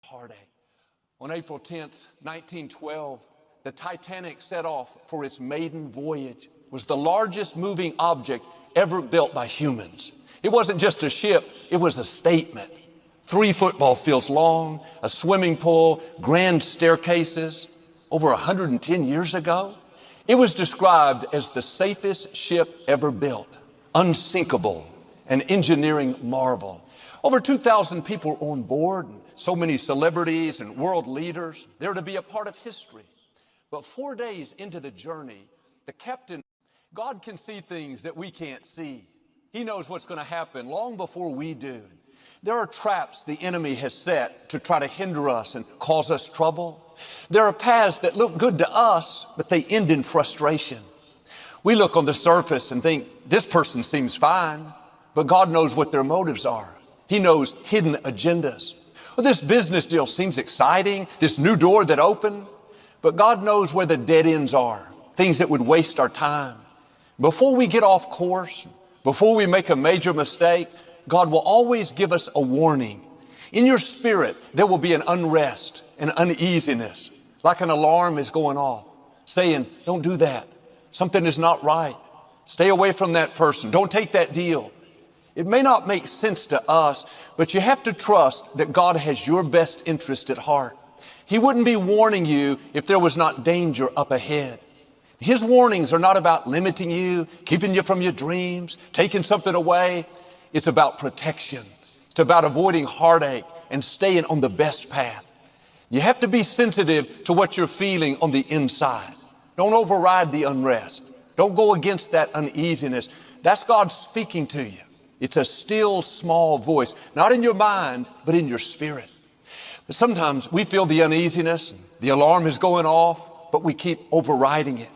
heartache. On April 10th, 1912, the Titanic set off for its maiden voyage. It was the largest moving object ever built by humans. It wasn't just a ship, it was a statement. 3 football fields long, a swimming pool, grand staircases. Over 110 years ago, it was described as the safest ship ever built, unsinkable, an engineering marvel. Over 2,000 people on board, and so many celebrities and world leaders. They're to be a part of history. But 4 days into the journey, the captain, God can see things that we can't see. He knows what's going to happen long before we do. There are traps the enemy has set to try to hinder us and cause us trouble. There are paths that look good to us, but they end in frustration. We look on the surface and think, this person seems fine, but God knows what their motives are. He knows hidden agendas. Well, this business deal seems exciting, this new door that opened, but God knows where the dead ends are, things that would waste our time. Before we get off course, before we make a major mistake, God will always give us a warning. In your spirit, there will be an unrest, an uneasiness, like an alarm is going off, saying, don't do that. Something is not right. Stay away from that person. Don't take that deal. It may not make sense to us, but you have to trust that God has your best interest at heart. He wouldn't be warning you if there was not danger up ahead. His warnings are not about limiting you, keeping you from your dreams, taking something away. It's about protection. It's about avoiding heartache and staying on the best path. You have to be sensitive to what you're feeling on the inside. Don't override the unrest. Don't go against that uneasiness. That's God speaking to you. It's a still, small voice, not in your mind, but in your spirit. But sometimes we feel the uneasiness, the alarm is going off, but we keep overriding it.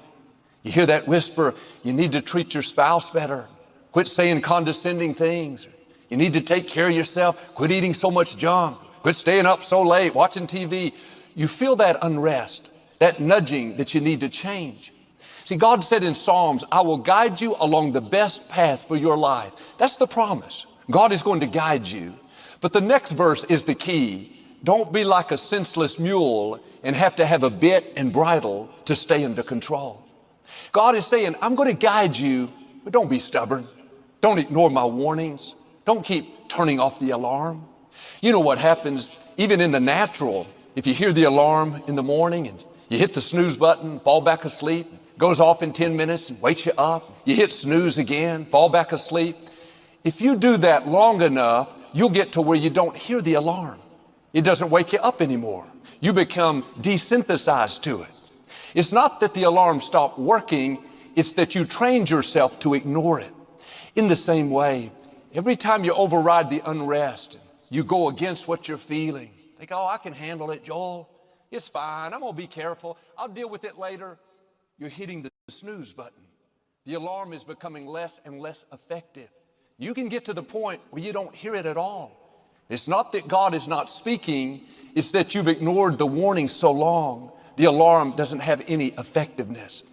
You hear that whisper, you need to treat your spouse better. Quit saying condescending things. You need to take care of yourself. Quit eating so much junk. Quit staying up so late, watching TV. You feel that unrest, that nudging that you need to change. See, God said in Psalms, I will guide you along the best path for your life. That's the promise. God is going to guide you. But the next verse is the key. Don't be like a senseless mule and have to have a bit and bridle to stay under control. God is saying, I'm going to guide you, but don't be stubborn. Don't ignore my warnings. Don't keep turning off the alarm. You know what happens even in the natural. If you hear the alarm in the morning and you hit the snooze button, fall back asleep, goes off in 10 minutes and wakes you up. You hit snooze again, fall back asleep. If you do that long enough, you'll get to where you don't hear the alarm. It doesn't wake you up anymore. You become desensitized to it. It's not that the alarm stopped working, it's that you trained yourself to ignore it. In the same way, every time you override the unrest, you go against what you're feeling. Think, oh, I can handle it, Joel. It's fine. I'm going to be careful. I'll deal with it later. You're hitting the snooze button. The alarm is becoming less and less effective. You can get to the point where you don't hear it at all. It's not that God is not speaking. It's that you've ignored the warning so long, the alarm doesn't have any effectiveness.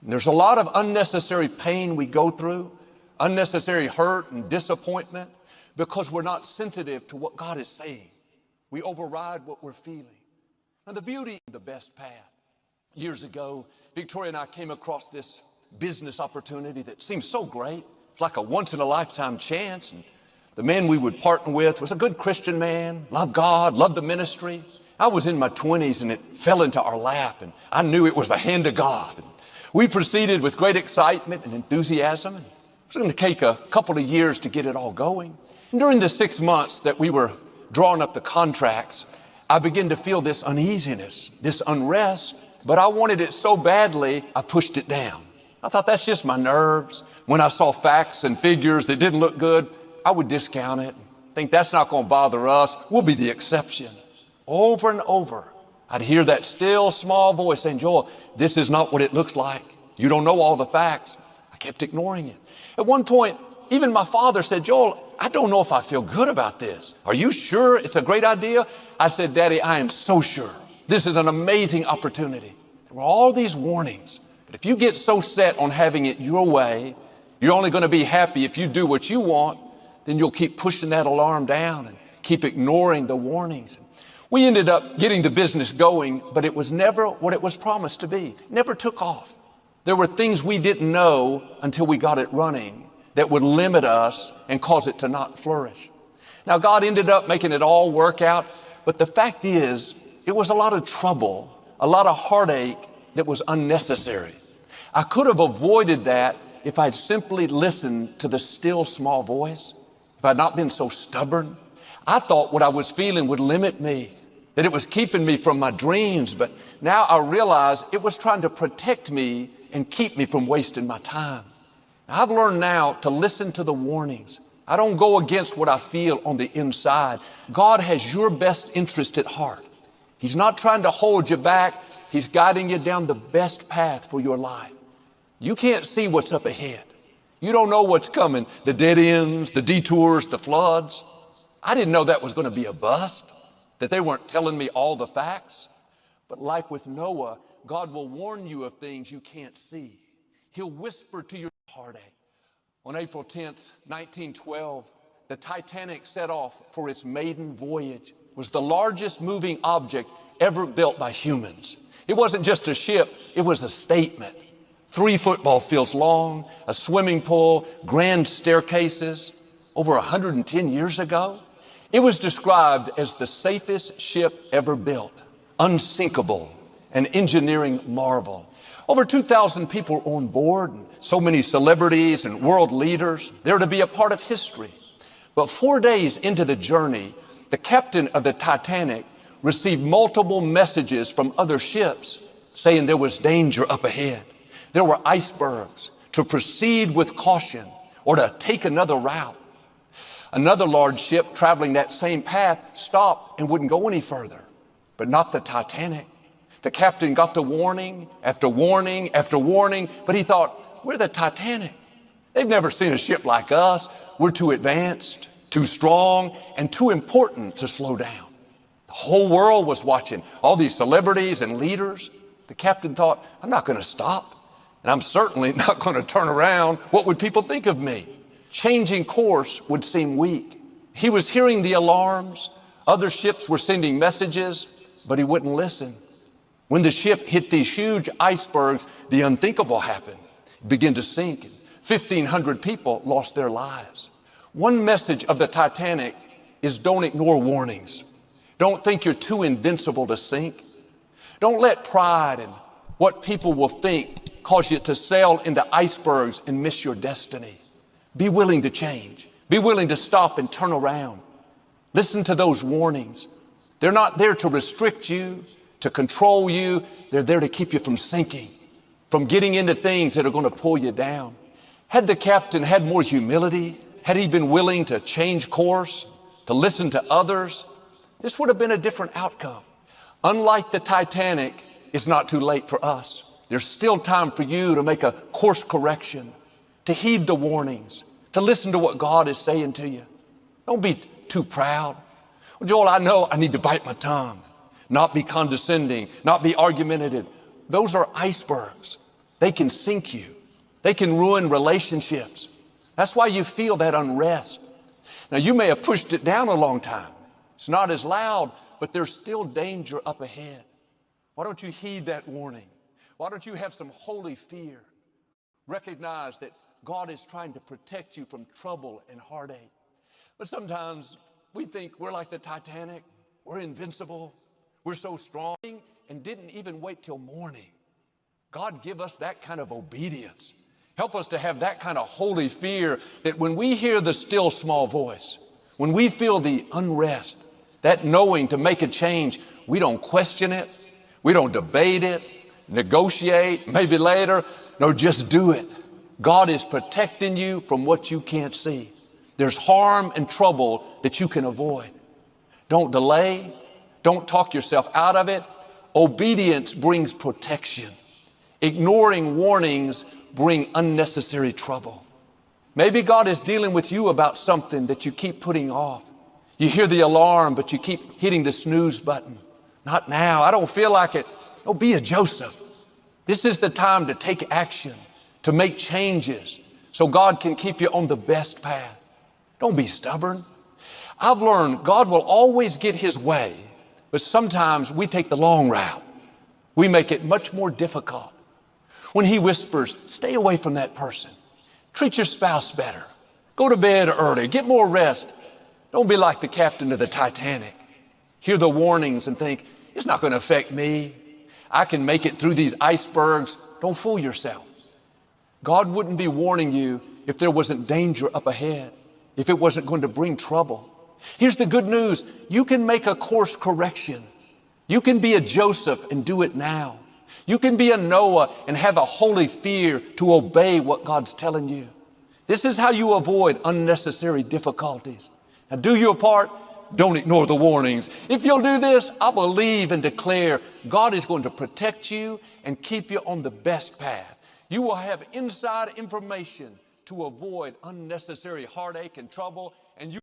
And there's a lot of unnecessary pain we go through, unnecessary hurt and disappointment, because we're not sensitive to what God is saying. We override what we're feeling. Now, the beauty of the best path. Years ago, Victoria and I came across this business opportunity that seemed so great. It's like a once-in-a-lifetime chance. And the man we would partner with was a good Christian man, loved God, loved the ministry. I was in my 20s and it fell into our lap, and I knew it was the hand of God. And we proceeded with great excitement and enthusiasm. It was going to take a couple of years to get it all going. And during the 6 months that we were drawing up the contracts, I began to feel this uneasiness, this unrest, but I wanted it so badly, I pushed it down. I thought that's just my nerves. When I saw facts and figures that didn't look good, I would discount it, think that's not going to bother us. We'll be the exception. Over and over, I'd hear that still small voice saying, Joel, this is not what it looks like. You don't know all the facts. I kept ignoring it. At one point, even my father said, Joel, I don't know if I feel good about this. Are you sure it's a great idea? I said, Daddy, I am so sure. This is an amazing opportunity. There were all these warnings. But if you get so set on having it your way, you're only going to be happy if you do what you want, then you'll keep pushing that alarm down and keep ignoring the warnings. We ended up getting the business going, but it was never what it was promised to be. It never took off. There were things we didn't know until we got it running that would limit us and cause it to not flourish. Now, God ended up making it all work out, but the fact is, it was a lot of trouble, a lot of heartache that was unnecessary. I could have avoided that if I'd simply listened to the still small voice, if I'd not been so stubborn. I thought what I was feeling would limit me, that it was keeping me from my dreams, but now I realize it was trying to protect me and keep me from wasting my time. I've learned now to listen to the warnings. I don't go against what I feel on the inside. God has your best interest at heart. He's not trying to hold you back. He's guiding you down the best path for your life. You can't see what's up ahead. You don't know what's coming, the dead ends, the detours, the floods. I didn't know that was going to be a bust, that they weren't telling me all the facts. But like with Noah, God will warn you of things you can't see. He'll whisper to your heartache. On April 10th, 1912, the Titanic set off for its maiden voyage. It was the largest moving object ever built by humans. It wasn't just a ship, it was a statement. 3 football fields long, a swimming pool, grand staircases. Over 110 years ago, it was described as the safest ship ever built, unsinkable, an engineering marvel. Over 2,000 people on board, and so many celebrities and world leaders. They're to be a part of history. But 4 days into the journey, the captain of the Titanic received multiple messages from other ships saying there was danger up ahead. There were icebergs, to proceed with caution or to take another route. Another large ship traveling that same path stopped and wouldn't go any further, but not the Titanic. The captain got the warning after warning after warning, but he thought, we're the Titanic. They've never seen a ship like us. We're too advanced, too strong, and too important to slow down. The whole world was watching, all these celebrities and leaders. The captain thought, I'm not going to stop, and I'm certainly not going to turn around. What would people think of me? Changing course would seem weak. He was hearing the alarms. Other ships were sending messages, but he wouldn't listen. When the ship hit these huge icebergs, the unthinkable happened. It began to sink. 1,500 people lost their lives. One message of the Titanic is don't ignore warnings. Don't think you're too invincible to sink. Don't let pride and what people will think cause you to sail into icebergs and miss your destiny. Be willing to change. Be willing to stop and turn around. Listen to those warnings. They're not there to restrict you, to control you. They're there to keep you from sinking, from getting into things that are going to pull you down. Had the captain had more humility, had he been willing to change course, to listen to others, this would have been a different outcome. Unlike the Titanic, it's not too late for us. There's still time for you to make a course correction, to heed the warnings, to listen to what God is saying to you. Don't be too proud. Well, Joel, I know I need to bite my tongue, not be condescending, not be argumentative. Those are icebergs. They can sink you. They can ruin relationships. That's why you feel that unrest. Now, you may have pushed it down a long time. It's not as loud, but there's still danger up ahead. Why don't you heed that warning? Why don't you have some holy fear? Recognize that God is trying to protect you from trouble and heartache. But sometimes we think we're like the Titanic. We're invincible. We're so strong, and didn't even wait till morning. God, give us that kind of obedience. Help us to have that kind of holy fear that when we hear the still small voice, when we feel the unrest, that knowing to make a change, we don't question it. We don't debate it, negotiate, maybe later. No, just do it. God is protecting you from what you can't see. There's harm and trouble that you can avoid. Don't delay. Don't talk yourself out of it. Obedience brings protection. Ignoring warnings bring unnecessary trouble. Maybe God is dealing with you about something that you keep putting off. You hear the alarm, but you keep hitting the snooze button. Not now. I don't feel like it. No, be a Joseph. This is the time to take action, to make changes, so God can keep you on the best path. Don't be stubborn. I've learned God will always get his way But sometimes we take the long route. We make it much more difficult. When he whispers, stay away from that person. Treat your spouse better. Go to bed early. Get more rest. Don't be like the captain of the Titanic. Hear the warnings and think, it's not going to affect me. I can make it through these icebergs. Don't fool yourself. God wouldn't be warning you if there wasn't danger up ahead, if it wasn't going to bring trouble. Here's the good news. You can make a course correction. You can be a Joseph and do it now. You can be a Noah and have a holy fear to obey what God's telling you. This is how you avoid unnecessary difficulties. Now do your part. Don't ignore the warnings. If you'll do this, I believe and declare God is going to protect you and keep you on the best path. You will have inside information to avoid unnecessary heartache and trouble